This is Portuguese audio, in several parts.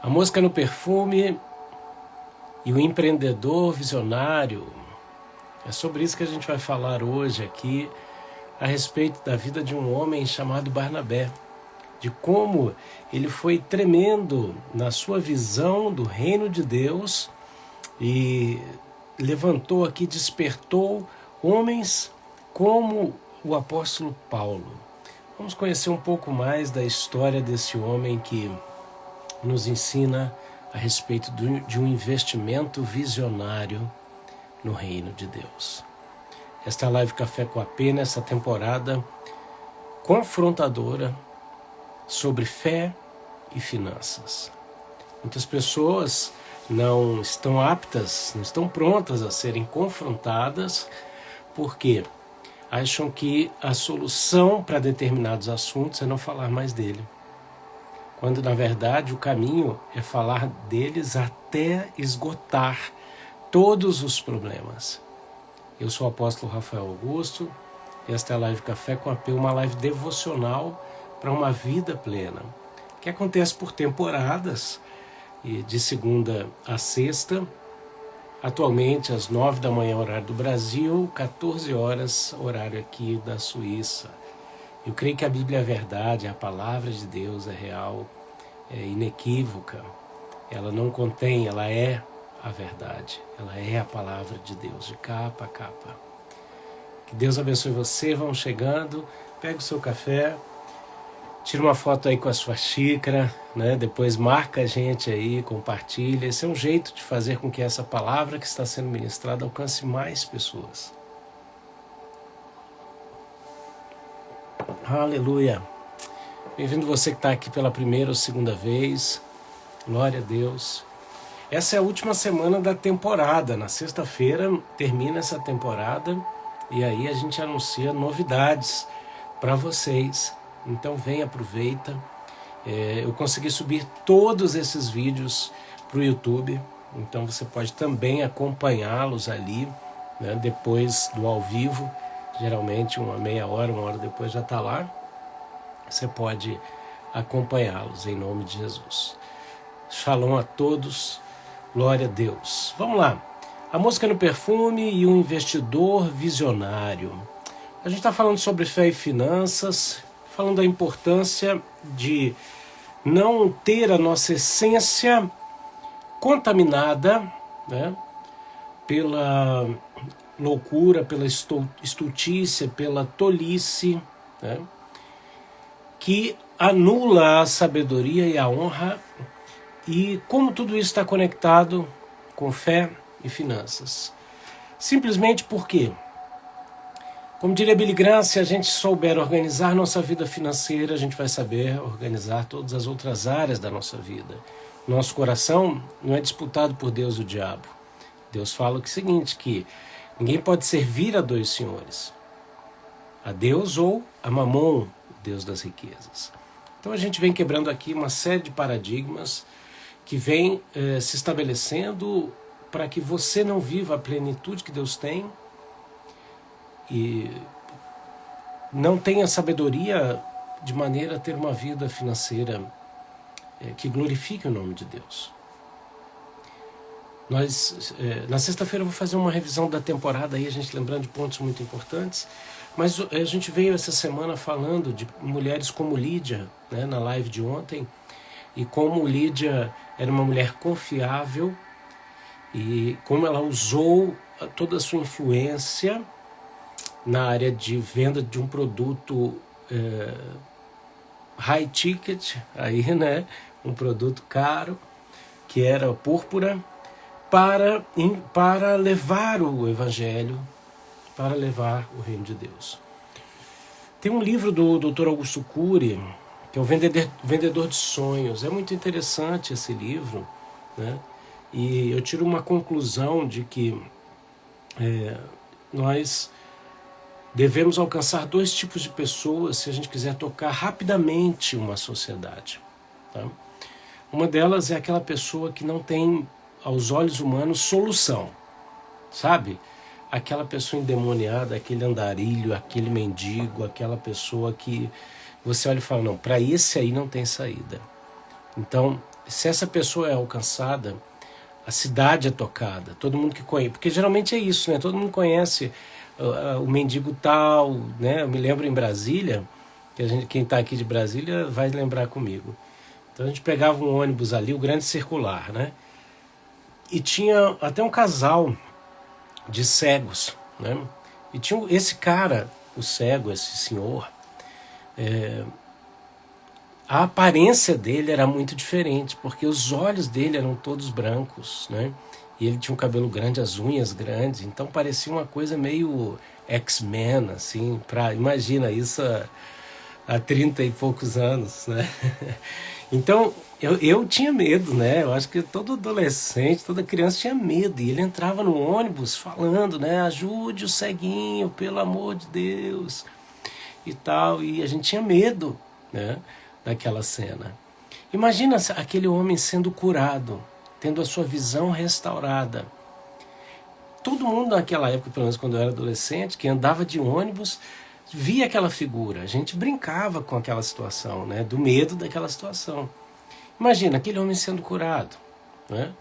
A mosca no perfume e o empreendedor visionário. É sobre isso que a gente vai falar hoje aqui, a respeito da vida de um homem chamado Barnabé, de como ele foi tremendo na sua visão do reino de Deus e levantou aqui, despertou homens como o apóstolo Paulo. Vamos conhecer um pouco mais da história desse homem que nos ensina a respeito de um investimento visionário no reino de Deus. Esta é a Live Café com a P, nessa temporada confrontadora sobre fé e finanças. Muitas pessoas não estão aptas, não estão prontas a serem confrontadas, porque acham que a solução para determinados assuntos é não falar mais dele. Quando, na verdade, o caminho é falar deles até esgotar todos os problemas. Eu sou o apóstolo Rafael Augusto, esta é a Live Café com a P, uma live devocional para uma vida plena, que acontece por temporadas, e de segunda a sexta, atualmente às 9 da manhã, horário do Brasil, 14 horas, horário aqui da Suíça. Eu creio que a Bíblia é verdade, a palavra de Deus é real, é inequívoca. Ela não contém, ela é a verdade. Ela é a palavra de Deus, de capa a capa. Que Deus abençoe você, vamos chegando, pega o seu café, tira uma foto aí com a sua xícara, né? Depois marca a gente aí, compartilha. Esse é um jeito de fazer com que essa palavra que está sendo ministrada alcance mais pessoas. Aleluia! Bem-vindo você que está aqui pela primeira ou segunda vez. Glória a Deus. Essa é a última semana da temporada. Na sexta-feira termina essa temporada e aí a gente anuncia novidades para vocês. Então vem, aproveita. Eu consegui subir todos esses vídeos para o YouTube, então você pode também acompanhá-los ali, né, depois do ao vivo. Geralmente uma meia hora, uma hora depois já está lá. Você pode acompanhá-los em nome de Jesus. Shalom a todos, glória a Deus. Vamos lá, a mosca no perfume e o investidor visionário. A gente está falando sobre fé e finanças, falando da importância de não ter a nossa essência contaminada, né, pela loucura, pela estultícia, pela tolice, né, que anula a sabedoria e a honra, e como tudo isso está conectado com fé e finanças. Simplesmente porque, como diria Billy Graham, se a gente souber organizar nossa vida financeira, a gente vai saber organizar todas as outras áreas da nossa vida. Nosso coração não é disputado por Deus e o diabo. Deus fala o seguinte, que ninguém pode servir a dois senhores, a Deus ou a Mamon, o Deus das riquezas. Então a gente vem quebrando aqui uma série de paradigmas que vem se estabelecendo para que você não viva a plenitude que Deus tem e não tenha sabedoria de maneira a ter uma vida financeira que glorifique o nome de Deus. Na sexta-feira eu vou fazer uma revisão da temporada, aí a gente lembrando de pontos muito importantes, mas a gente veio essa semana falando de mulheres como Lídia, né, na live de ontem, e como Lídia era uma mulher confiável e como ela usou toda a sua influência na área de venda de um produto high ticket, aí, né, um produto caro, que era púrpura, para levar o evangelho, para levar o reino de Deus. Tem um livro do Dr. Augusto Cury, que é o Vendedor de Sonhos. É muito interessante esse livro, né? E eu tiro uma conclusão de que nós devemos alcançar dois tipos de pessoas se a gente quiser tocar rapidamente uma sociedade. Tá? Uma delas é aquela pessoa que não tem, aos olhos humanos, solução, sabe? Aquela pessoa endemoniada, aquele andarilho, aquele mendigo, aquela pessoa que você olha e fala, não, para esse aí não tem saída. Então, se essa pessoa é alcançada, a cidade é tocada, todo mundo que conhece, porque geralmente é isso, né? Todo mundo conhece o mendigo tal, né? Eu me lembro em Brasília, que quem está aqui de Brasília vai lembrar comigo. Então a gente pegava um ônibus ali, o Grande Circular, né? E tinha até um casal de cegos, né? E tinha esse cara, o cego, esse senhor, a aparência dele era muito diferente, porque os olhos dele eram todos brancos, né? E ele tinha um cabelo grande, as unhas grandes, então parecia uma coisa meio X-Men, assim, imagina isso há 30 e poucos anos, né? Então, eu tinha medo, né? Eu acho que todo adolescente, toda criança tinha medo. E ele entrava no ônibus falando, né? Ajude o ceguinho, pelo amor de Deus, e tal. E a gente tinha medo, né? Daquela cena. Imagina aquele homem sendo curado, tendo a sua visão restaurada. Todo mundo naquela época, pelo menos quando eu era adolescente, que andava de ônibus, via aquela figura. A gente brincava com aquela situação, né? Do medo daquela situação. Imagina aquele homem sendo curado, né?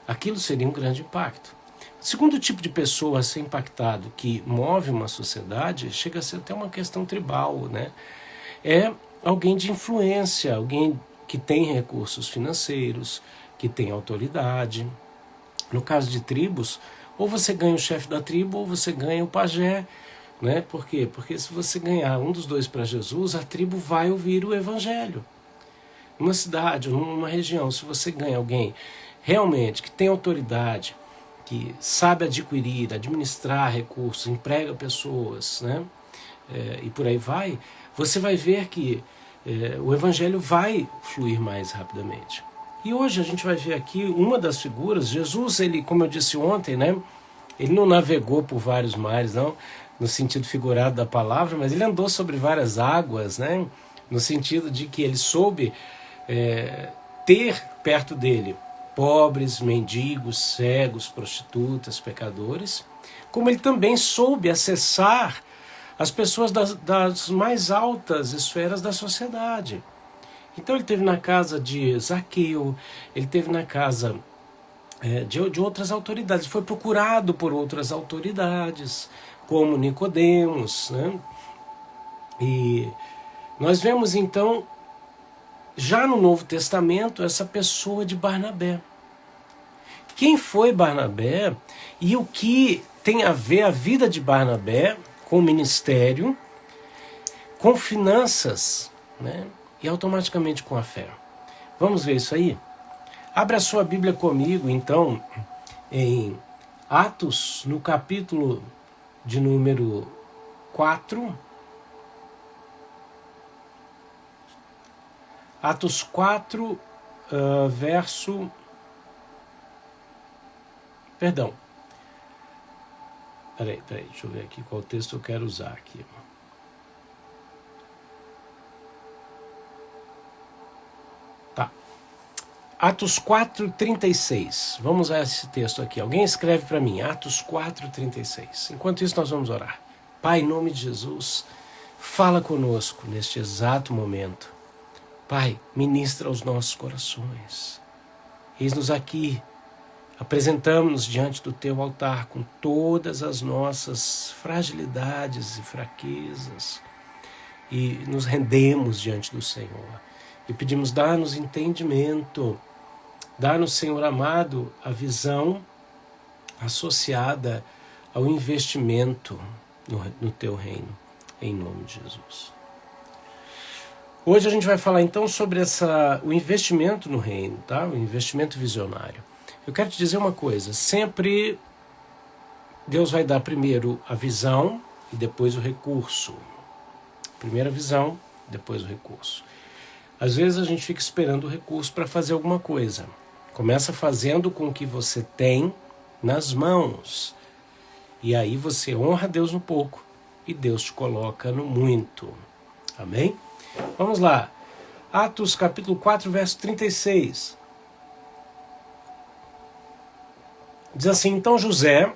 Aquilo seria um grande impacto. O segundo tipo de pessoa a ser impactado, que move uma sociedade, chega a ser até uma questão tribal, né? É alguém de influência, alguém que tem recursos financeiros, que tem autoridade. No caso de tribos, ou você ganha o chefe da tribo, ou você ganha o pajé, né? Por quê? Porque se você ganhar um dos dois para Jesus, a tribo vai ouvir o evangelho. Numa cidade, numa região, se você ganha alguém realmente que tem autoridade, que sabe adquirir, administrar recursos, emprega pessoas, né? E por aí vai, você vai ver que o evangelho vai fluir mais rapidamente. E hoje a gente vai ver aqui uma das figuras. Jesus, ele, como eu disse ontem, né? Ele não navegou por vários mares, não, no sentido figurado da palavra, mas ele andou sobre várias águas, né? No sentido de que ele soube ter perto dele pobres, mendigos, cegos, prostitutas, pecadores, como ele também soube acessar as pessoas das mais altas esferas da sociedade. Então ele esteve na casa de Zaqueu, ele esteve na casa de outras autoridades, foi procurado por outras autoridades, como Nicodemos, né? E nós vemos então, já no Novo Testamento, essa pessoa de Barnabé. Quem foi Barnabé e o que tem a ver a vida de Barnabé com o ministério, com finanças, né? E automaticamente com a fé. Vamos ver isso aí? Abra a sua Bíblia comigo, então, em Atos, no capítulo de número 4. Atos 4, verso... Perdão. Peraí, deixa eu ver aqui qual texto eu quero usar aqui. Tá. Atos 4:36. Vamos a esse texto aqui. Alguém escreve para mim, Atos 4:36. Enquanto isso, nós vamos orar. Pai, em nome de Jesus, fala conosco neste exato momento. Pai, ministra aos nossos corações. Eis-nos aqui, apresentamos-nos diante do teu altar com todas as nossas fragilidades e fraquezas e nos rendemos diante do Senhor. E pedimos, dá-nos entendimento, dá-nos, Senhor amado, a visão associada ao investimento no teu reino, em nome de Jesus. Hoje a gente vai falar então sobre o investimento no reino, tá? O investimento visionário. Eu quero te dizer uma coisa, sempre Deus vai dar primeiro a visão e depois o recurso. Primeiro a visão, depois o recurso. Às vezes a gente fica esperando o recurso para fazer alguma coisa. Começa fazendo com o que você tem nas mãos. E aí você honra Deus no pouco e Deus te coloca no muito. Amém? Vamos lá. Atos capítulo 4, verso 36. Diz assim, então José,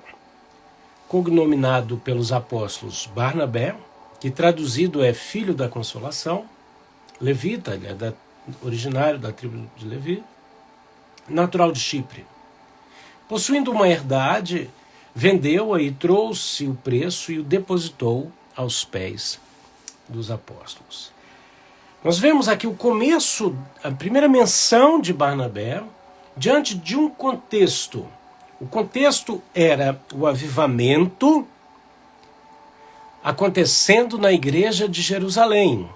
cognominado pelos apóstolos Barnabé, que traduzido é filho da consolação, levita, ele é originário da tribo de Levi, natural de Chipre. Possuindo uma herdade, vendeu-a e trouxe o preço e o depositou aos pés dos apóstolos. Nós vemos aqui o começo, a primeira menção de Barnabé, diante de um contexto. O contexto era o avivamento acontecendo na igreja de Jerusalém.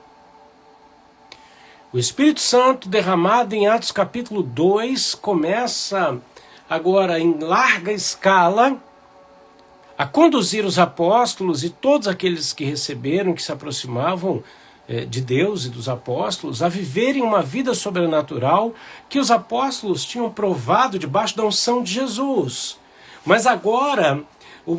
O Espírito Santo derramado em Atos capítulo 2 começa agora em larga escala a conduzir os apóstolos e todos aqueles que receberam, que se aproximavam de Deus e dos apóstolos, a viverem uma vida sobrenatural que os apóstolos tinham provado debaixo da unção de Jesus. Mas agora,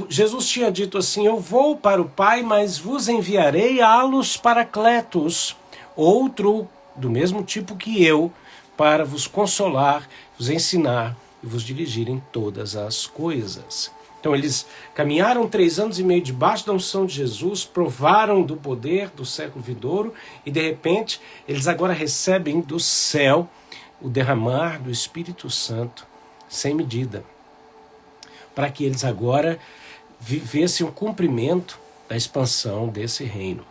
Jesus tinha dito assim: eu vou para o Pai, mas vos enviarei alos paracletos, outro do mesmo tipo que eu, para vos consolar, vos ensinar e vos dirigir em todas as coisas. Então eles caminharam 3 anos e meio debaixo da unção de Jesus, provaram do poder do século vindouro e de repente eles agora recebem do céu o derramar do Espírito Santo sem medida, para que eles agora vivessem o cumprimento da expansão desse reino.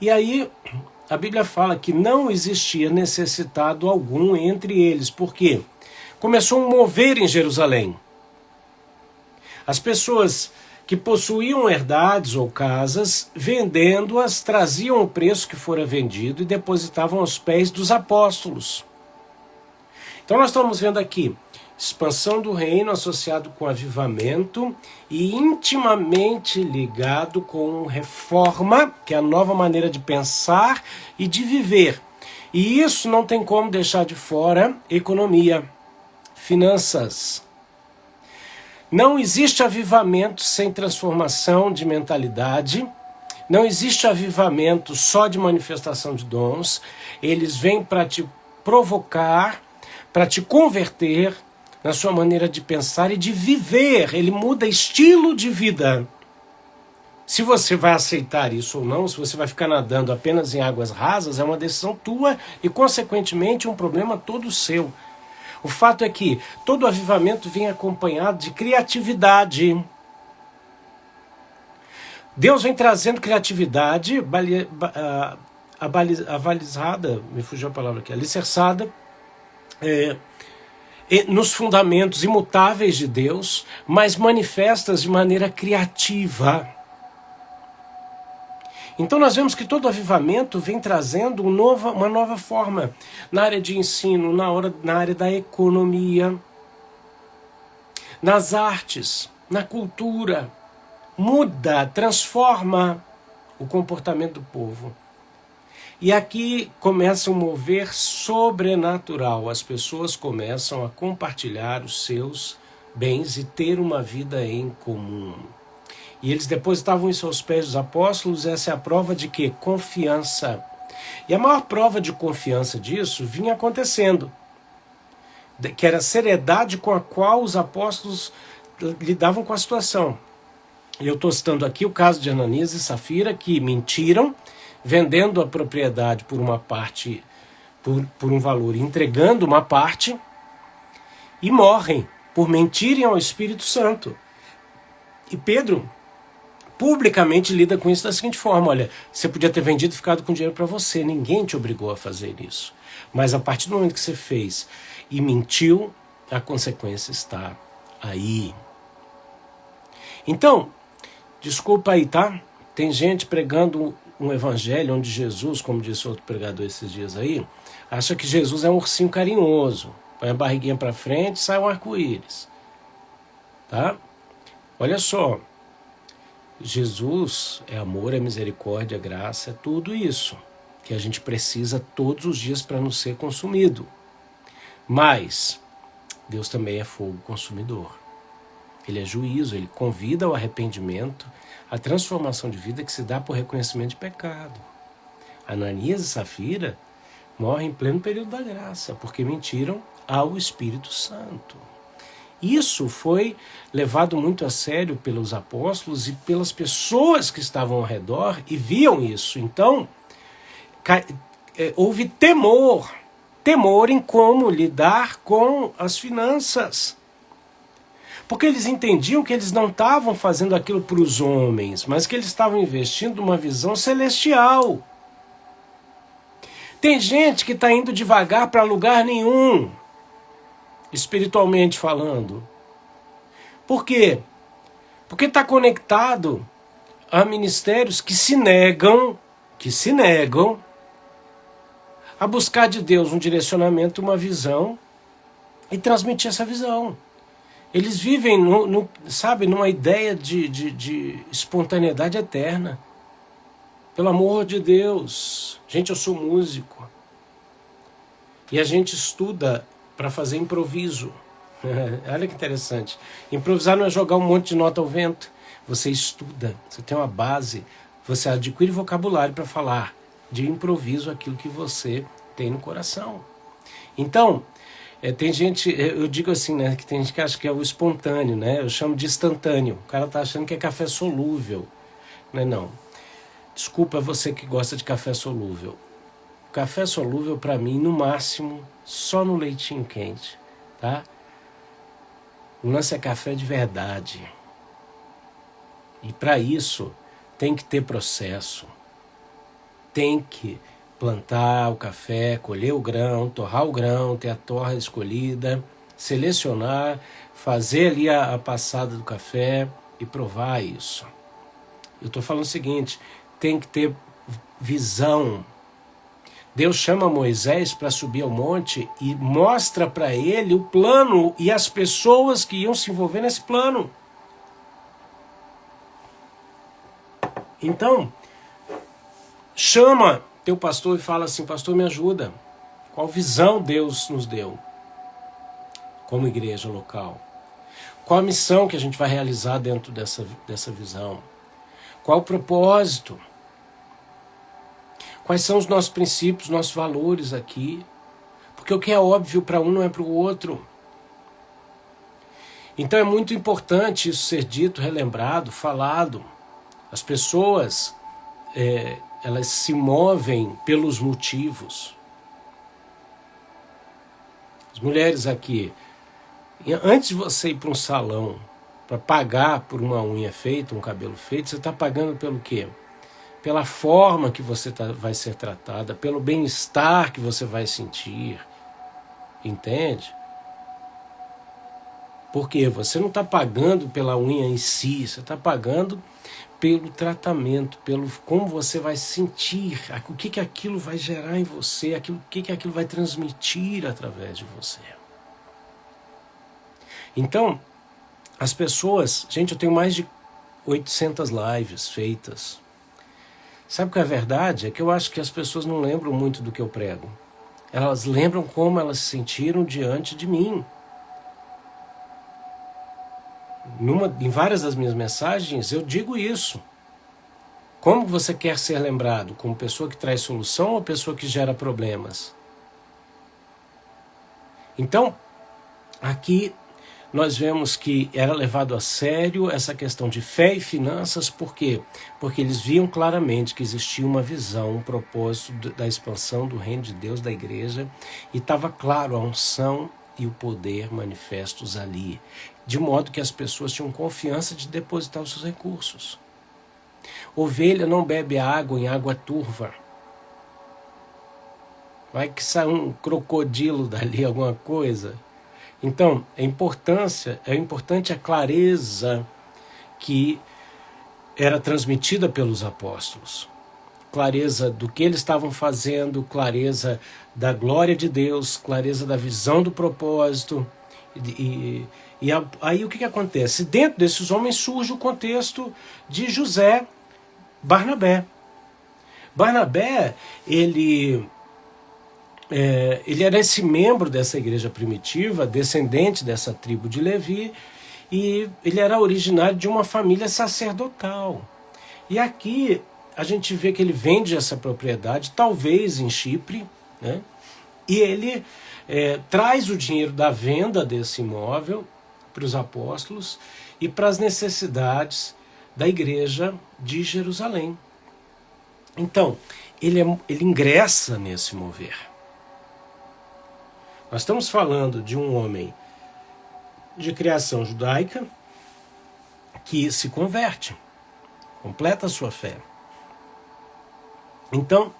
E aí a Bíblia fala que não existia necessitado algum entre eles, porque começou um mover em Jerusalém. As pessoas que possuíam herdades ou casas, vendendo-as, traziam o preço que fora vendido e depositavam aos pés dos apóstolos. Então nós estamos vendo aqui expansão do reino associado com avivamento e intimamente ligado com reforma, que é a nova maneira de pensar e de viver. E isso não tem como deixar de fora economia, finanças. Não existe avivamento sem transformação de mentalidade. Não existe avivamento só de manifestação de dons. Eles vêm para te provocar, para te converter na sua maneira de pensar e de viver. Ele muda estilo de vida. Se você vai aceitar isso ou não, se você vai ficar nadando apenas em águas rasas, é uma decisão tua e, consequentemente, um problema todo seu. O fato é que todo avivamento vem acompanhado de criatividade. Deus vem trazendo criatividade avalizada, me fugiu a palavra aqui, alicerçada, nos fundamentos imutáveis de Deus, mas manifestas de maneira criativa. Então nós vemos que todo avivamento vem trazendo uma nova forma na área de ensino, na área da economia, nas artes, na cultura. Muda, transforma o comportamento do povo. E aqui começa um mover sobrenatural. As pessoas começam a compartilhar os seus bens e ter uma vida em comum. E eles depositavam isso aos pés dos apóstolos. Essa é a prova de quê? Confiança. E a maior prova de confiança disso vinha acontecendo, que era a seriedade com a qual os apóstolos lidavam com a situação. E eu estou citando aqui o caso de Ananias e Safira, que mentiram, vendendo a propriedade por uma parte, por um valor, entregando uma parte, e morrem por mentirem ao Espírito Santo. E Pedro publicamente lida com isso da seguinte forma: olha, você podia ter vendido e ficado com dinheiro para você, ninguém te obrigou a fazer isso. Mas a partir do momento que você fez e mentiu, a consequência está aí. Então, desculpa aí, tá? Tem gente pregando um evangelho onde Jesus, como disse outro pregador esses dias aí, acha que Jesus é um ursinho carinhoso. Põe a barriguinha para frente e sai um arco-íris. Tá? Olha só. Jesus é amor, é misericórdia, é graça, é tudo isso que a gente precisa todos os dias para não ser consumido. Mas Deus também é fogo consumidor. Ele é juízo, ele convida ao arrependimento, à transformação de vida que se dá por reconhecimento de pecado. Ananias e Safira morrem em pleno período da graça, porque mentiram ao Espírito Santo. Isso foi levado muito a sério pelos apóstolos e pelas pessoas que estavam ao redor e viam isso. Então, houve temor temor em como lidar com as finanças. Porque eles entendiam que eles não estavam fazendo aquilo para os homens, mas que eles estavam investindo numa visão celestial. Tem gente que está indo devagar para lugar nenhum, espiritualmente falando. Por quê? Porque está conectado a ministérios que se negam a buscar de Deus um direcionamento, uma visão e transmitir essa visão. Eles vivem, sabe, numa ideia de espontaneidade eterna. Pelo amor de Deus. Gente, eu sou músico. E a gente estuda para fazer improviso. Olha que interessante. Improvisar não é jogar um monte de nota ao vento. Você estuda, você tem uma base, você adquire vocabulário para falar de improviso aquilo que você tem no coração. Então, tem gente, eu digo assim, né, que tem gente que acha que é o espontâneo, né? Eu chamo de instantâneo. O cara tá achando que é café solúvel. Não é não. Desculpa você que gosta de café solúvel. Café solúvel para mim, no máximo, só no leitinho quente, tá? O lance é café de verdade. E para isso tem que ter processo. Tem que plantar o café, colher o grão, torrar o grão, ter a torra escolhida, selecionar, fazer ali a passada do café e provar isso. Eu estou falando o seguinte, tem que ter visão. Deus chama Moisés para subir ao monte e mostra para ele o plano e as pessoas que iam se envolver nesse plano. Então, chama teu pastor e fala assim, pastor, me ajuda. Qual visão Deus nos deu como igreja local? Qual a missão que a gente vai realizar dentro dessa visão? Qual o propósito? Quais são os nossos princípios, nossos valores aqui? Porque o que é óbvio para um não é para o outro. Então é muito importante isso ser dito, relembrado, falado. As pessoas, elas se movem pelos motivos. As mulheres aqui, antes de você ir para um salão para pagar por uma unha feita, um cabelo feito, você está pagando pelo quê? Pela forma que você vai ser tratada, pelo bem-estar que você vai sentir. Entende? Porque você não está pagando pela unha em si, você está pagando pelo tratamento, pelo como você vai sentir, o que aquilo vai gerar em você, o que aquilo vai transmitir através de você. Então, as pessoas... Gente, eu tenho mais de 800 lives feitas. Sabe o que é a verdade? É que eu acho que as pessoas não lembram muito do que eu prego. Elas lembram como elas se sentiram diante de mim. Em várias das minhas mensagens eu digo isso. Como você quer ser lembrado? Como pessoa que traz solução ou pessoa que gera problemas? Então, aqui nós vemos que era levado a sério essa questão de fé e finanças. Por quê? Porque eles viam claramente que existia uma visão, um propósito da expansão do reino de Deus, da igreja, e estava claro a unção e o poder manifestos ali, de modo que as pessoas tinham confiança de depositar os seus recursos. Ovelha não bebe água em água turva. Vai que sai um crocodilo dali, alguma coisa. Então, é importante a clareza que era transmitida pelos apóstolos. Clareza do que eles estavam fazendo, clareza da glória de Deus, clareza da visão do propósito. Aí o que acontece? Dentro desses homens surge o contexto de José, Barnabé. Barnabé, ele era esse membro dessa igreja primitiva, descendente dessa tribo de Levi, e ele era originário de uma família sacerdotal. E aqui a gente vê que ele vende essa propriedade, talvez em Chipre, né? E ele traz o dinheiro da venda desse imóvel para os apóstolos e para as necessidades da igreja de Jerusalém. Então, ele ingressa nesse mover. Nós estamos falando de um homem de criação judaica que se converte, completa a sua fé. Então,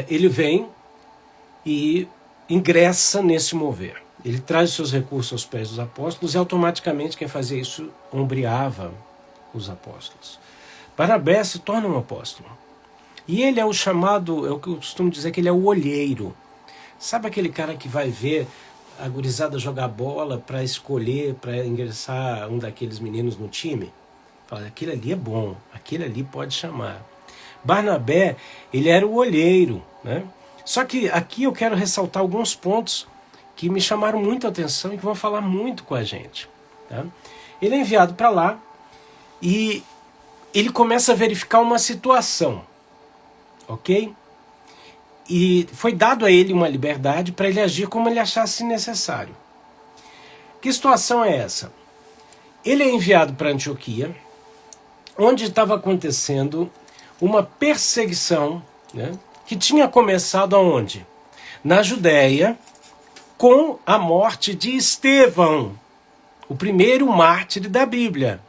ele vem e ingressa nesse mover. Ele traz os seus recursos aos pés dos apóstolos e automaticamente quem fazia isso ombreava os apóstolos. Barnabé se torna um apóstolo. E ele é o chamado, é o que eu costumo dizer, que ele é o olheiro. Sabe aquele cara que vai ver a gurizada jogar bola para escolher, para ingressar um daqueles meninos no time? Fala, aquele ali é bom, aquele ali pode chamar. Barnabé, ele era o olheiro, né? Só que aqui eu quero ressaltar alguns pontos que me chamaram muito a atenção e que vão falar muito com a gente. Tá? Ele é enviado para lá e ele começa a verificar uma situação, ok? E foi dado a ele uma liberdade para ele agir como ele achasse necessário. Que situação é essa? Ele é enviado para Antioquia, onde estava acontecendo uma perseguição, né, que tinha começado aonde? Na Judéia, com a morte de Estevão, o primeiro mártir da Bíblia.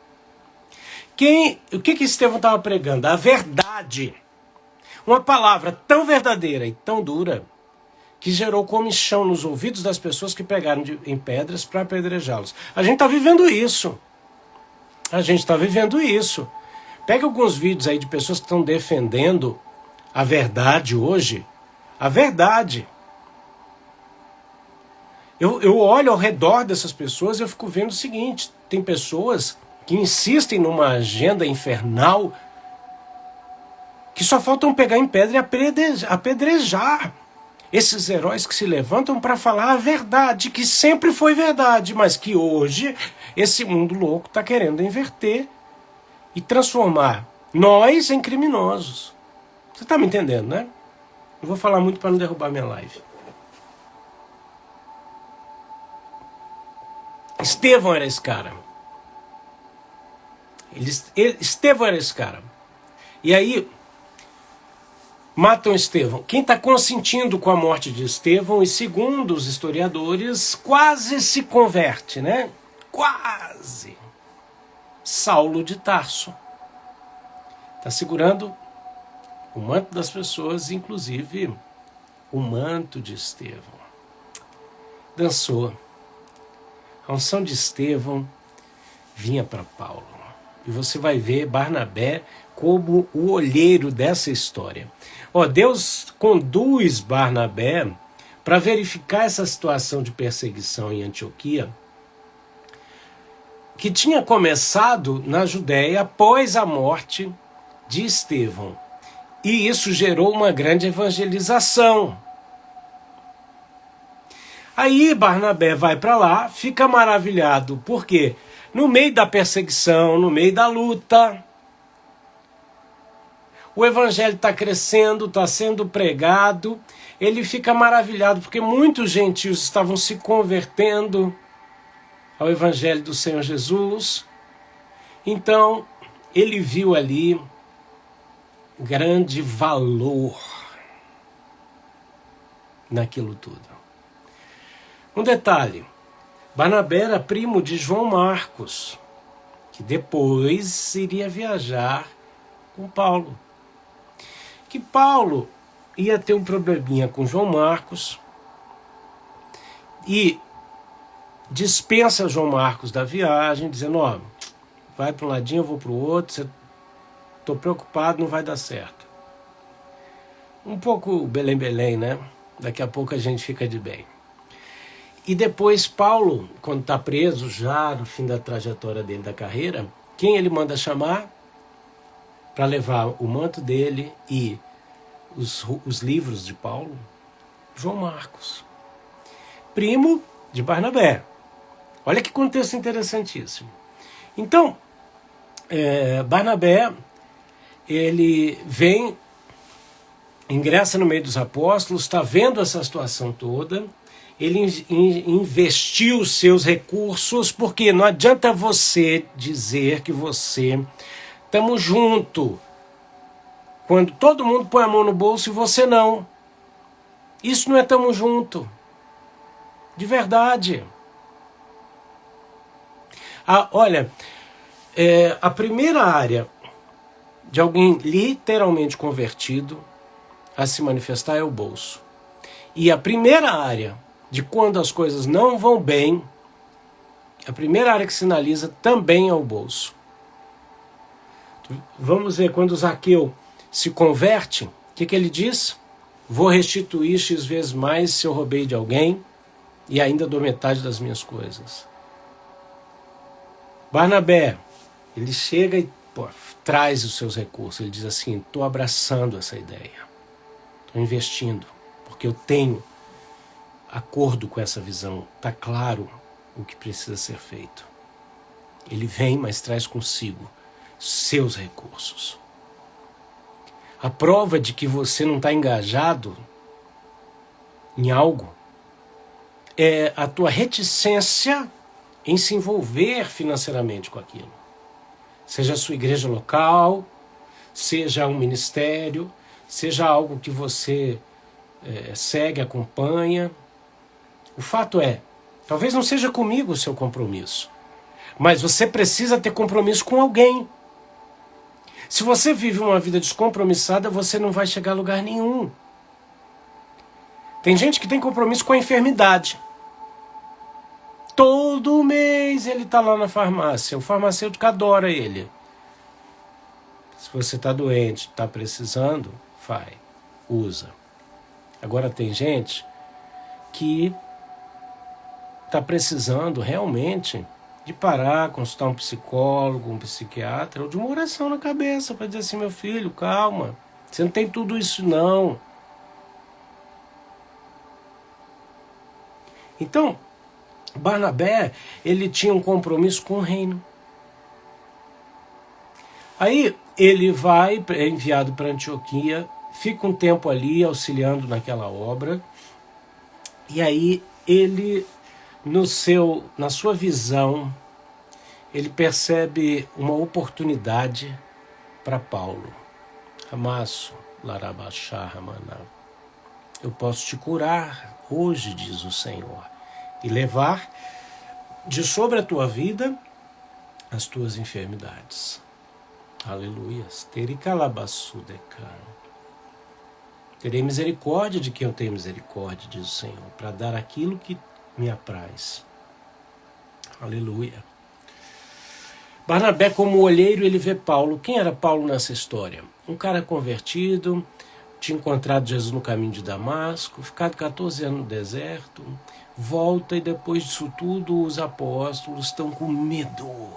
O que Estevão estava pregando? A verdade. Uma palavra tão verdadeira e tão dura que gerou comichão nos ouvidos das pessoas que pegaram em pedras para apedrejá-los. A gente está vivendo isso. A gente está vivendo isso. Pega alguns vídeos aí de pessoas que estão defendendo a verdade hoje. A verdade. Eu olho ao redor dessas pessoas e eu fico vendo o seguinte: tem pessoas que insistem numa agenda infernal que só faltam pegar em pedra e apedrejar esses heróis que se levantam para falar a verdade, que sempre foi verdade, mas que hoje esse mundo louco está querendo inverter e transformar nós em criminosos. Você está me entendendo, né? Eu vou falar muito para não derrubar minha live. Estevão era esse cara. Estevão era esse cara. E aí, matam Estevão. Quem está consentindo com a morte de Estevão, e segundo os historiadores, quase se converte, né? Quase. Saulo de Tarso. Está segurando o manto das pessoas, inclusive o manto de Estevão. Dançou. A unção de Estevão vinha para Paulo. E você vai ver Barnabé como o olheiro dessa história. Deus conduz Barnabé para verificar essa situação de perseguição em Antioquia, que tinha começado na Judéia após a morte de Estevão. E isso gerou uma grande evangelização. Aí Barnabé vai para lá, fica maravilhado, porque no meio da perseguição, no meio da luta, o evangelho está crescendo, está sendo pregado, ele fica maravilhado, porque muitos gentios estavam se convertendo ao evangelho do Senhor Jesus. Então, ele viu ali grande valor naquilo tudo. Um detalhe, Barnabé era primo de João Marcos, que depois iria viajar com Paulo. Que Paulo ia ter um probleminha com João Marcos e dispensa João Marcos da viagem, dizendo, vai para um ladinho, eu vou para o outro, estou preocupado, não vai dar certo. Um pouco Belém, né? Daqui a pouco a gente fica de bem. E depois Paulo, quando está preso já no fim da trajetória dele da carreira, quem ele manda chamar para levar o manto dele e os livros de Paulo? João Marcos, primo de Barnabé. Olha que contexto interessantíssimo. Então, Barnabé, ele vem, ingressa no meio dos apóstolos, está vendo essa situação toda. Ele investiu os seus recursos, porque não adianta você dizer que você estamos junto, quando todo mundo põe a mão no bolso e você não. Isso não é tamo junto. De verdade. Olha, a primeira área de alguém literalmente convertido a se manifestar é o bolso. E a primeira área de quando as coisas não vão bem, a primeira área que sinaliza também é o bolso. Vamos ver, quando Zaqueu se converte, o que ele diz? Vou restituir X vezes mais se eu roubei de alguém e ainda dou metade das minhas coisas. Barnabé, ele chega e traz os seus recursos. Ele diz assim, estou abraçando essa ideia. Estou investindo, porque eu tenho acordo com essa visão. Está claro o que precisa ser feito. Ele vem, mas traz consigo seus recursos. A prova de que você não está engajado em algo é a tua reticência em se envolver financeiramente com aquilo. Seja a sua igreja local, seja um ministério, seja algo que você segue, acompanha. O fato é, talvez não seja comigo o seu compromisso, mas você precisa ter compromisso com alguém. Se você vive uma vida descompromissada, você não vai chegar a lugar nenhum. Tem gente que tem compromisso com a enfermidade. Todo mês ele está lá na farmácia. O farmacêutico adora ele. Se você está doente, está precisando, usa. Agora tem gente que está precisando realmente de parar, consultar um psicólogo, um psiquiatra, ou de uma oração na cabeça para dizer assim, meu filho, calma, você não tem tudo isso não. Então, Barnabé, ele tinha um compromisso com o reino. Aí ele é enviado para Antioquia, fica um tempo ali auxiliando naquela obra, e aí ele, na sua visão, ele percebe uma oportunidade para Paulo. Amasso, larabachá, ramaná. Eu posso te curar hoje, diz o Senhor, e levar de sobre a tua vida as tuas enfermidades. Aleluias. Terei misericórdia de quem eu tenho misericórdia, diz o Senhor, para dar aquilo que me apraz. Aleluia. Barnabé, como olheiro, ele vê Paulo. Quem era Paulo nessa história? Um cara convertido, tinha encontrado Jesus no caminho de Damasco, ficado 14 anos no deserto, volta e depois disso tudo os apóstolos estão com medo.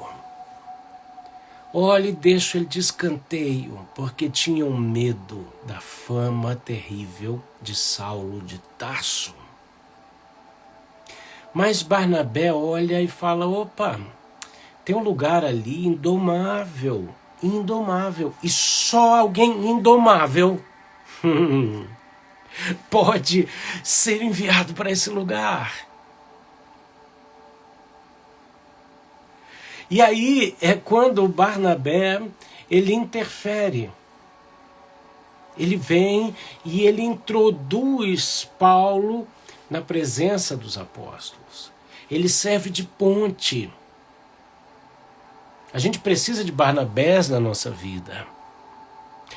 Olha, e deixa ele de escanteio, porque tinham medo da fama terrível de Saulo de Tarso. Mas Barnabé olha e fala, opa, tem um lugar ali indomável, e só alguém indomável pode ser enviado para esse lugar. E aí é quando o Barnabé, ele interfere. Ele vem e ele introduz Paulo na presença dos apóstolos. Ele serve de ponte. A gente precisa de Barnabés na nossa vida.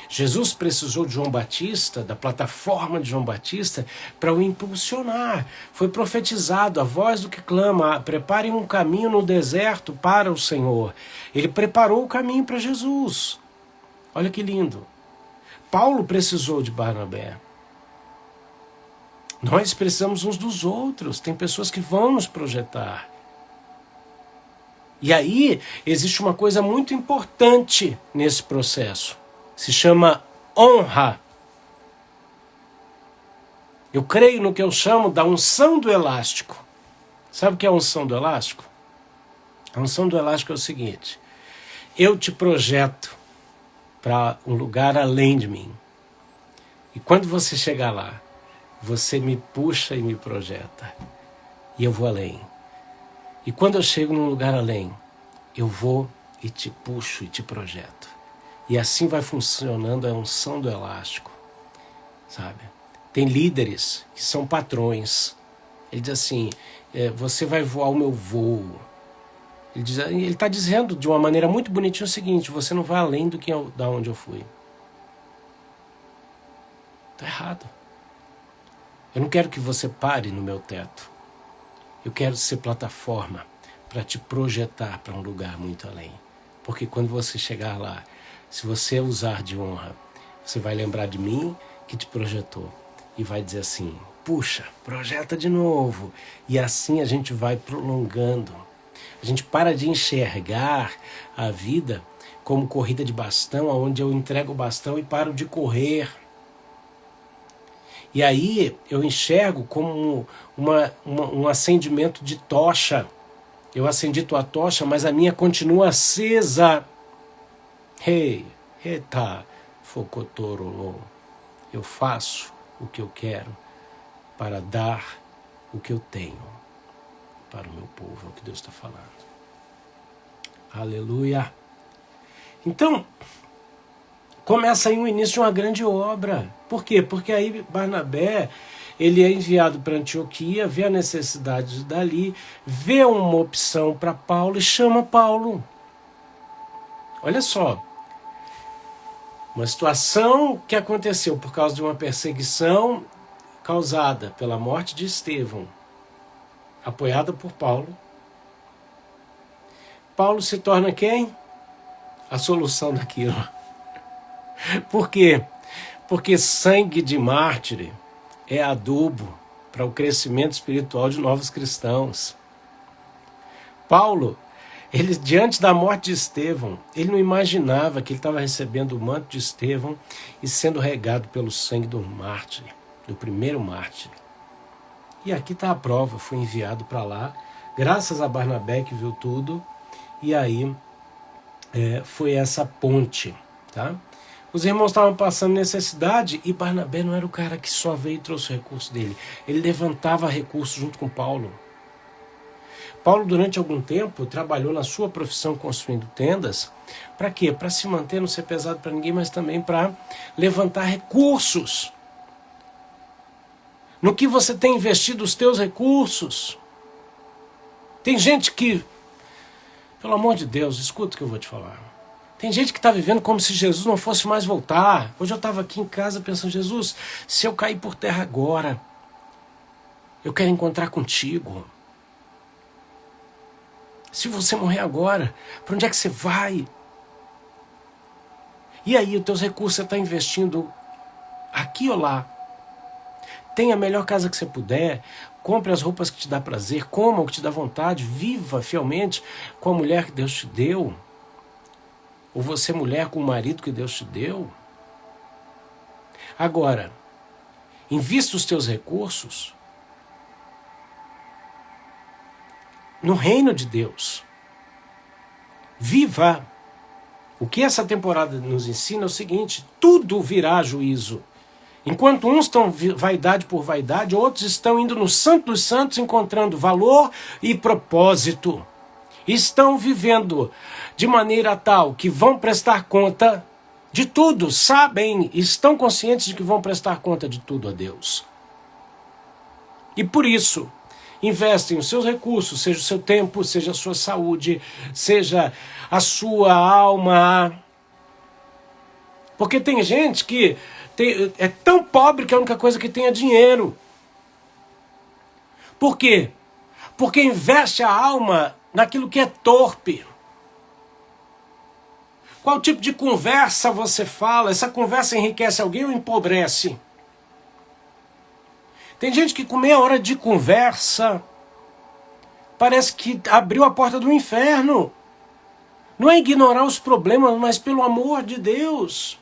Jesus precisou de João Batista, da plataforma de João Batista, para o impulsionar. Foi profetizado, a voz do que clama, preparem um caminho no deserto para o Senhor. Ele preparou o caminho para Jesus. Olha que lindo. Paulo precisou de Barnabé. Nós precisamos uns dos outros. Tem pessoas que vão nos projetar. E aí existe uma coisa muito importante nesse processo. Se chama honra. Eu creio no que eu chamo da unção do elástico. Sabe o que é a unção do elástico? A unção do elástico é o seguinte: eu te projeto para um lugar além de mim. E quando você chegar lá, você me puxa e me projeta. E eu vou além. E quando eu chego num lugar além, eu vou e te puxo e te projeto. E assim vai funcionando a unção do elástico, sabe? Tem líderes que são patrões. Ele diz assim, você vai voar o meu voo. Ele está dizendo de uma maneira muito bonitinha o seguinte, você não vai além da onde eu fui. Está errado. Eu não quero que você pare no meu teto. Eu quero ser plataforma para te projetar para um lugar muito além. Porque quando você chegar lá, se você usar de honra, você vai lembrar de mim que te projetou. E vai dizer assim, puxa, projeta de novo. E assim a gente vai prolongando. A gente para de enxergar a vida como corrida de bastão, onde eu entrego o bastão e paro de E aí eu enxergo como um acendimento de tocha. Eu acendi tua tocha, mas a minha continua acesa. Eita, focotorolô. Eu faço o que eu quero para dar o que eu tenho para o meu povo, é o que Deus está falando. Aleluia. Então, começa aí o início de uma grande obra. Por quê? Porque aí Barnabé, ele é enviado para Antioquia, vê a necessidade dali, vê uma opção para Paulo e chama Paulo. Olha só, uma situação que aconteceu por causa de uma perseguição causada pela morte de Estevão, apoiada por Paulo. Paulo se torna quem? A solução daquilo. Por quê? Porque sangue de mártir é adubo para o crescimento espiritual de novos cristãos. Paulo, ele diante da morte de Estevão, ele não imaginava que ele estava recebendo o manto de Estevão e sendo regado pelo sangue do mártir, do primeiro mártir. E aqui está a prova, foi enviado para lá, graças a Barnabé que viu tudo, e aí foi essa ponte, tá? Os irmãos estavam passando necessidade e Barnabé não era o cara que só veio e trouxe o recurso dele. Ele levantava recursos junto com Paulo. Paulo, durante algum tempo, trabalhou na sua profissão construindo tendas. Para quê? Para se manter, não ser pesado para ninguém, mas também para levantar recursos. No que você tem investido os teus recursos? Tem gente que, pelo amor de Deus, escuta o que eu vou te falar. Tem gente que está vivendo como se Jesus não fosse mais voltar. Hoje eu estava aqui em casa pensando, Jesus, se eu cair por terra agora, eu quero encontrar contigo. Se você morrer agora, para onde é que você vai? E aí, os teus recursos você está investindo aqui ou lá? Tenha a melhor casa que você puder, compre as roupas que te dá prazer, coma o que te dá vontade, viva fielmente com a mulher que Deus te deu. Ou você mulher com o marido que Deus te deu. Agora, invista os teus recursos no reino de Deus. Viva. O que essa temporada nos ensina é o seguinte, tudo virá juízo. Enquanto uns estão vaidade por vaidade, outros estão indo no Santo dos Santos encontrando valor e propósito. Estão vivendo de maneira tal que vão prestar conta de tudo, sabem, estão conscientes de que vão prestar conta de tudo a Deus. E por isso, investem os seus recursos, seja o seu tempo, seja a sua saúde, seja a sua alma. Porque tem gente que é tão pobre que a única coisa que tem é dinheiro. Por quê? Porque investe a alma naquilo que é torpe. Qual tipo de conversa você fala? Essa conversa enriquece alguém ou empobrece? Tem gente que com meia hora de conversa parece que abriu a porta do inferno. Não é ignorar os problemas, mas pelo amor de Deus.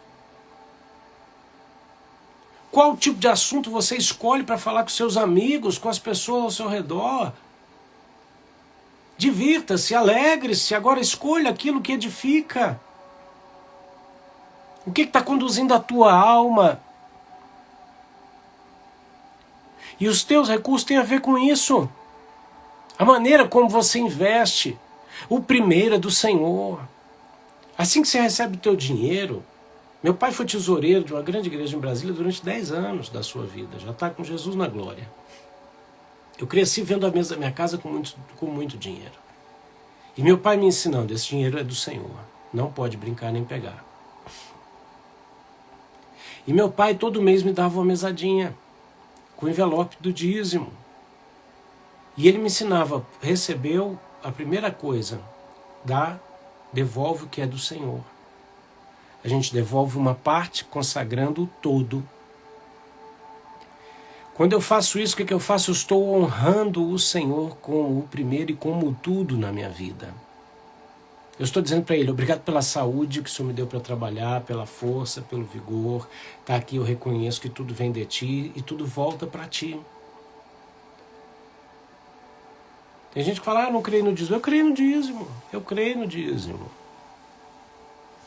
Qual tipo de assunto você escolhe para falar com seus amigos, com as pessoas ao seu redor? Divirta-se, alegre-se, agora escolha aquilo que edifica. O que está conduzindo a tua alma? E os teus recursos têm a ver com isso. A maneira como você investe. O primeiro é do Senhor. Assim que você recebe o teu dinheiro. Meu pai foi tesoureiro de uma grande igreja em Brasília durante 10 anos da sua vida. Já está com Jesus na glória. Eu cresci vendo a mesa da minha casa com muito dinheiro. E meu pai me ensinando, esse dinheiro é do Senhor. Não pode brincar nem pegar. E meu pai todo mês me dava uma mesadinha com envelope do dízimo. E ele me ensinava, recebeu a primeira coisa, devolve o que é do Senhor. A gente devolve uma parte consagrando o todo. Quando eu faço isso, o que eu faço? Eu estou honrando o Senhor como o primeiro e como tudo na minha vida. Eu estou dizendo para Ele, obrigado pela saúde que o Senhor me deu para trabalhar, pela força, pelo vigor. Tá aqui, eu reconheço que tudo vem de Ti e tudo volta para Ti. Tem gente que fala, não creio no dízimo. Eu creio no dízimo, eu creio no dízimo.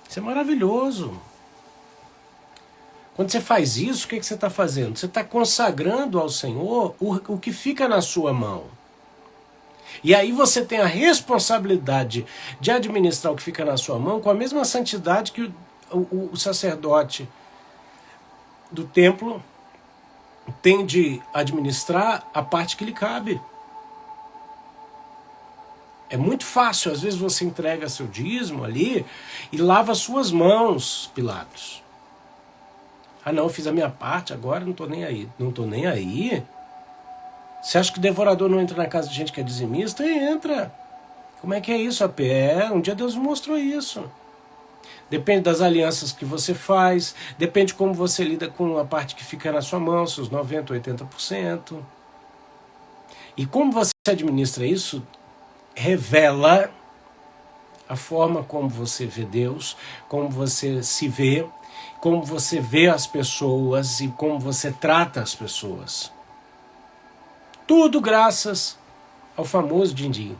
Isso é maravilhoso. Quando você faz isso, o que você está fazendo? Você está consagrando ao Senhor o que fica na sua mão. E aí você tem a responsabilidade de administrar o que fica na sua mão com a mesma santidade que o sacerdote do templo tem de administrar a parte que lhe cabe. É muito fácil, às vezes você entrega seu dízimo ali e lava suas mãos, Pilatos. Ah não, eu fiz a minha parte, agora não estou nem aí. Não estou nem aí? Você acha que o devorador não entra na casa de gente que é dizimista? Entra. Como é que é isso, AP? Um dia Deus me mostrou isso. Depende das alianças que você faz, depende de como você lida com a parte que fica na sua mão, seus 90%, 80%. E como você administra isso, revela a forma como você vê Deus, como você se vê, como você vê as pessoas e como você trata as pessoas. Tudo graças ao famoso din-din.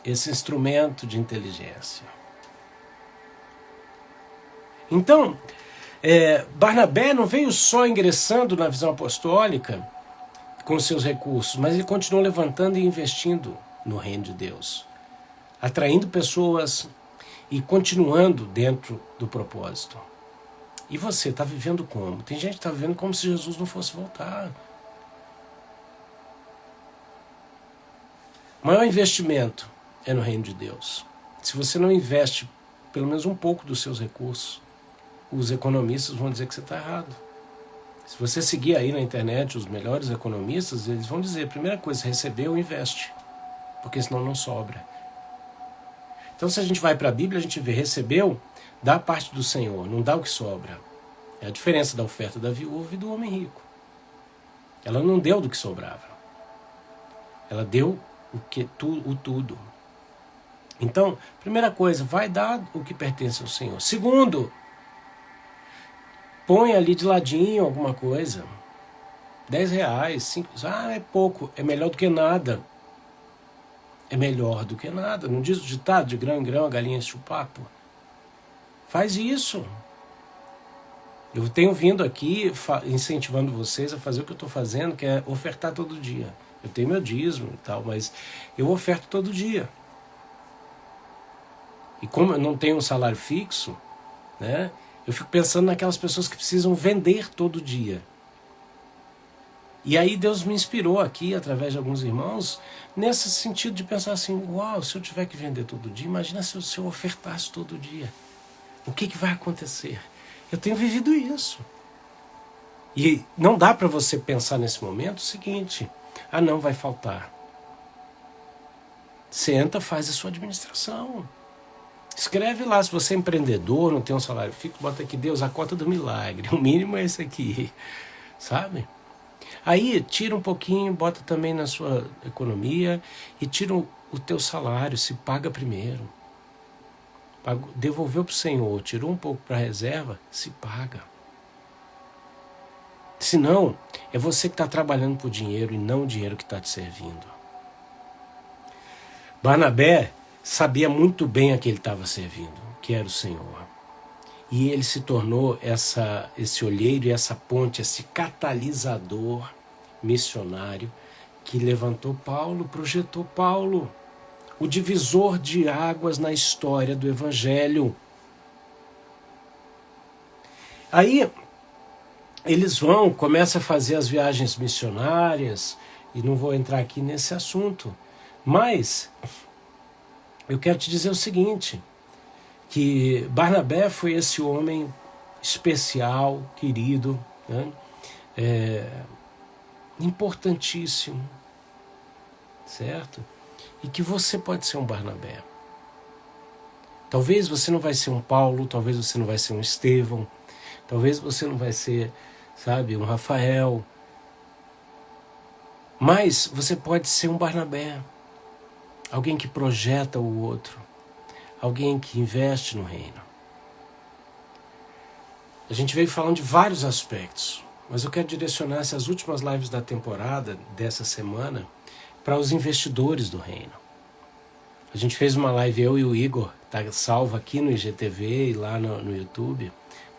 Esse instrumento de inteligência. Então, Barnabé não veio só ingressando na visão apostólica com seus recursos, mas ele continuou levantando e investindo no reino de Deus, atraindo pessoas e continuando dentro do propósito. E você está vivendo como? Tem gente que está vivendo como se Jesus não fosse voltar. O maior investimento é no reino de Deus. Se você não investe pelo menos um pouco dos seus recursos, os economistas vão dizer que você está errado. Se você seguir aí na internet os melhores economistas, eles vão dizer, primeira coisa, recebeu, investe, porque senão não sobra. Então se a gente vai para a Bíblia, a gente vê, recebeu, dá a parte do Senhor, não dá o que sobra. É a diferença da oferta da viúva e do homem rico. Ela não deu do que sobrava. Ela deu o tudo. Então, primeira coisa, vai dar o que pertence ao Senhor. Segundo, põe ali de ladinho alguma coisa. R$10, 5, é pouco, é melhor do que nada. É melhor do que nada. Não diz o ditado, de grão em grão a galinha enche o papo? Faz isso. Eu tenho vindo aqui incentivando vocês a fazer o que eu estou fazendo, que é ofertar todo dia. Eu tenho meu dízimo e tal, mas eu oferto todo dia. E como eu não tenho um salário fixo, né, eu fico pensando naquelas pessoas que precisam vender todo dia. E aí Deus me inspirou aqui, através de alguns irmãos, nesse sentido de pensar assim, uau, se eu tiver que vender todo dia, imagina se eu ofertasse todo dia. O que vai acontecer? Eu tenho vivido isso. E não dá para você pensar nesse momento o seguinte, não vai faltar. Senta, faz a sua administração. Escreve lá, se você é empreendedor, não tem um salário fixo, bota aqui, Deus, a cota do milagre. O mínimo é esse aqui, sabe? Aí tira um pouquinho, bota também na sua economia e tira o teu salário, se paga primeiro. Devolveu para o Senhor, tirou um pouco para a reserva, se paga. Senão, é você que está trabalhando por dinheiro e não o dinheiro que está te servindo. Barnabé sabia muito bem a quem ele estava servindo, que era o Senhor. E ele se tornou esse olheiro e essa ponte, esse catalisador missionário que levantou Paulo, projetou Paulo, o divisor de águas na história do Evangelho. Aí, eles começam a fazer as viagens missionárias, e não vou entrar aqui nesse assunto, mas eu quero te dizer o seguinte, que Barnabé foi esse homem especial, querido, né? Importantíssimo, certo? E que você pode ser um Barnabé. Talvez você não vai ser um Paulo, talvez você não vai ser um Estevão, talvez você não vai ser, sabe, um Rafael, mas você pode ser um Barnabé, alguém que projeta o outro, alguém que investe no reino. A gente veio falando de vários aspectos, mas eu quero direcionar essas últimas lives da temporada, dessa semana, para os investidores do reino. A gente fez uma live, eu e o Igor, tá salvo aqui no IGTV e lá no YouTube,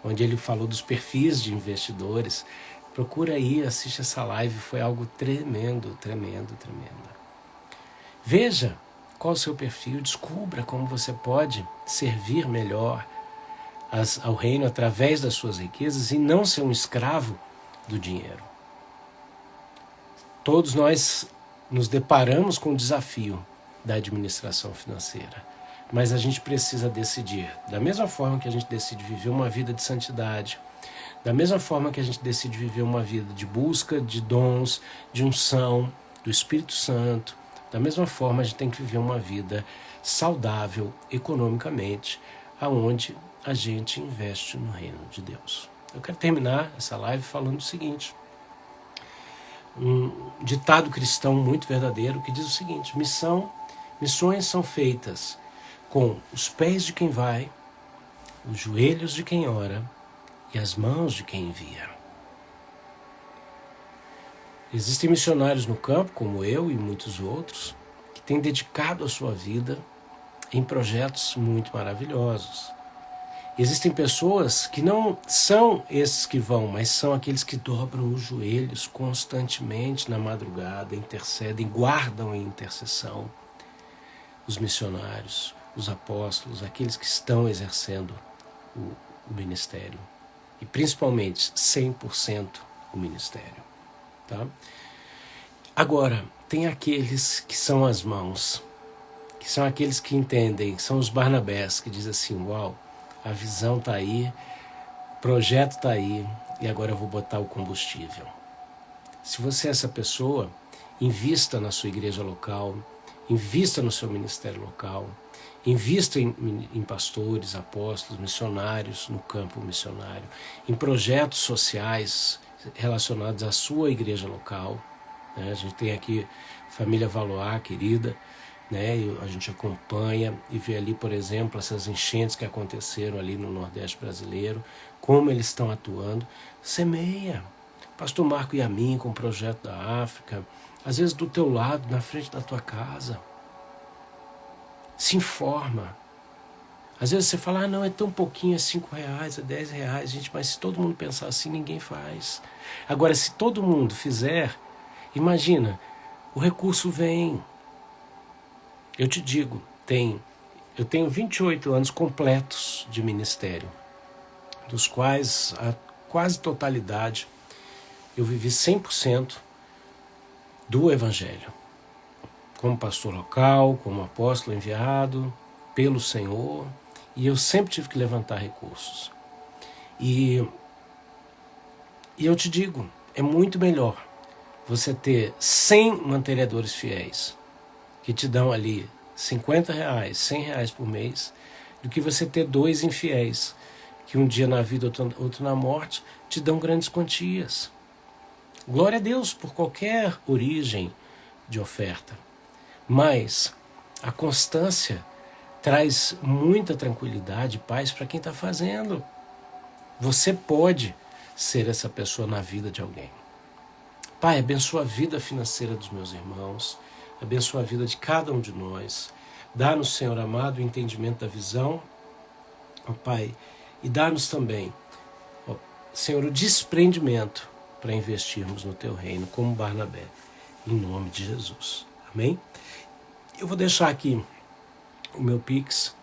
onde ele falou dos perfis de investidores. Procura aí, assiste essa live, foi algo tremendo, tremendo, tremendo. Veja qual o seu perfil, descubra como você pode servir melhor ao reino através das suas riquezas e não ser um escravo do dinheiro. Todos nós nos deparamos com o desafio da administração financeira, mas a gente precisa decidir, da mesma forma que a gente decide viver uma vida de santidade, da mesma forma que a gente decide viver uma vida de busca de dons, de unção, do Espírito Santo, da mesma forma a gente tem que viver uma vida saudável economicamente, aonde a gente investe no reino de Deus. Eu quero terminar essa live falando o seguinte, um ditado cristão muito verdadeiro que diz o seguinte, missões são feitas com os pés de quem vai, os joelhos de quem ora e as mãos de quem envia. Existem missionários no campo, como eu e muitos outros, que têm dedicado a sua vida em projetos muito maravilhosos. Existem pessoas que não são esses que vão, mas são aqueles que dobram os joelhos constantemente na madrugada, intercedem, guardam em intercessão. Os missionários, os apóstolos, aqueles que estão exercendo o ministério. E principalmente 100% o ministério. Tá? Agora, tem aqueles que são as mãos, que são aqueles que entendem, são os Barnabés, que dizem assim, uau, a visão está aí, o projeto está aí, e agora eu vou botar o combustível. Se você é essa pessoa, invista na sua igreja local, invista no seu ministério local, invista em pastores, apóstolos, missionários no campo missionário, em projetos sociais relacionados à sua igreja local. Né? A gente tem aqui Família Valoar, querida, né? E a gente acompanha e vê ali, por exemplo, essas enchentes que aconteceram ali no Nordeste brasileiro, como eles estão atuando. Semeia. Pastor Marco e a mim com o projeto da África, às vezes do teu lado, na frente da tua casa. Se informa. Às vezes você fala, não, é tão pouquinho, é R$5, é R$10, gente, mas se todo mundo pensar assim, ninguém faz. Agora, se todo mundo fizer, imagina, o recurso vem. Eu te digo, eu tenho 28 anos completos de ministério, dos quais a quase totalidade eu vivi 100% do Evangelho. Como pastor local, como apóstolo enviado pelo Senhor, e eu sempre tive que levantar recursos. E eu te digo, é muito melhor você ter 100 mantenedores fiéis, que te dão ali R$50, R$100 por mês, do que você ter 2 infiéis, que um dia na vida, outro na morte, te dão grandes quantias. Glória a Deus por qualquer origem de oferta. Mas a constância traz muita tranquilidade e paz para quem está fazendo. Você pode ser essa pessoa na vida de alguém. Pai, abençoa a vida financeira dos meus irmãos, abençoa a vida de cada um de nós. Dá-nos, Senhor amado, o entendimento da visão, ó Pai, e dá-nos também, ó, Senhor, o desprendimento para investirmos no Teu reino, como Barnabé, em nome de Jesus. Amém? Eu vou deixar aqui o meu Pix,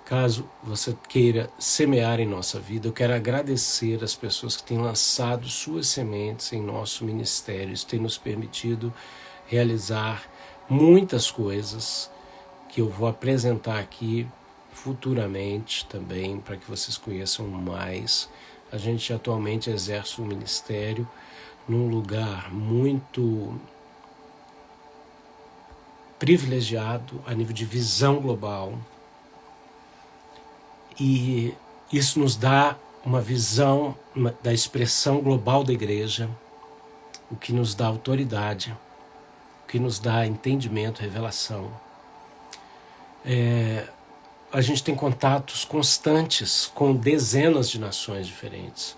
Caso você queira semear em nossa vida, eu quero agradecer as pessoas que têm lançado suas sementes em nosso ministério. Isso tem nos permitido realizar muitas coisas que eu vou apresentar aqui futuramente também, para que vocês conheçam mais. A gente atualmente exerce um ministério num lugar muito privilegiado a nível de visão global. E isso nos dá uma visão da expressão global da igreja, o que nos dá autoridade, o que nos dá entendimento, revelação. A gente tem contatos constantes com dezenas de nações diferentes.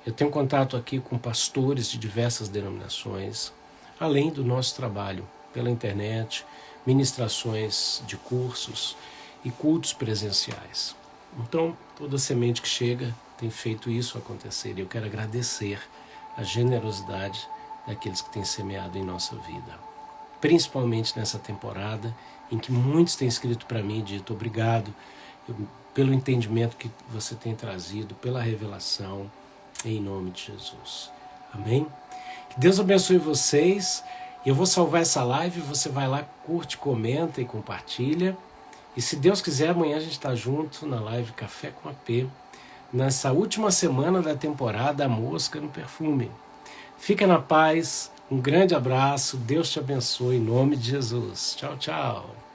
Eu tenho contato aqui com pastores de diversas denominações, além do nosso trabalho pela internet, ministrações de cursos e cultos presenciais. Então, toda semente que chega tem feito isso acontecer. E eu quero agradecer a generosidade daqueles que têm semeado em nossa vida. Principalmente nessa temporada em que muitos têm escrito para mim e dito obrigado pelo entendimento que você tem trazido, pela revelação, em nome de Jesus. Amém? Que Deus abençoe vocês. Eu vou salvar essa live, você vai lá, curte, comenta e compartilha. E se Deus quiser, amanhã a gente está junto na live Café com AP, nessa última semana da temporada A Mosca no Perfume. Fica na paz, um grande abraço, Deus te abençoe em nome de Jesus. Tchau, tchau.